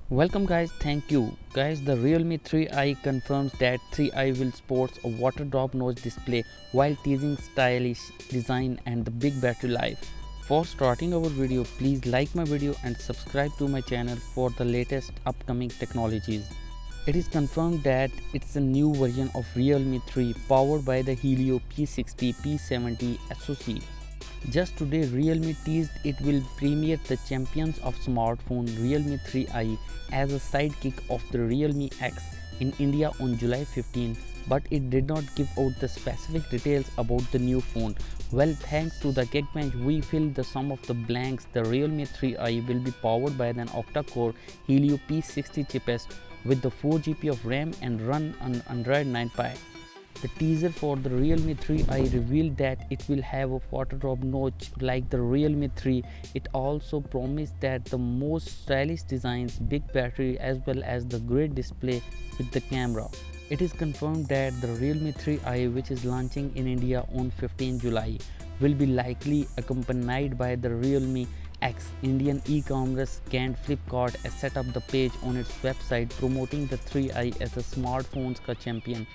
Welcome guys, thank you. Guys, the Realme 3i confirms that 3i will sports a water drop notch display while teasing stylish design and the big battery life. For starting our video, please like my video and subscribe to my channel for the latest upcoming technologies. It is confirmed that it's a new version of Realme 3 powered by the Helio P60 P70 SoC. Just today, Realme teased it will premiere the champions of smartphone Realme 3i as a sidekick of the Realme X in India on July 15, but it did not give out the specific details about the new phone. Well, thanks to the Geekbench, we filled the some of the blanks. The Realme 3i will be powered by an octa-core Helio P60 chipset with the 4 GB of RAM and run on Android 9 Pie. The teaser for the Realme 3i revealed that it will have a water drop notch like the Realme 3. It also promised that the most stylish designs, big battery as well as the great display with the camera. It is confirmed that the Realme 3i, which is launching in India on 15 July, will be likely accompanied by the Realme X. Indian e-commerce giant Flipkart has set up the page on its website promoting the 3i as a smartphones ka champion.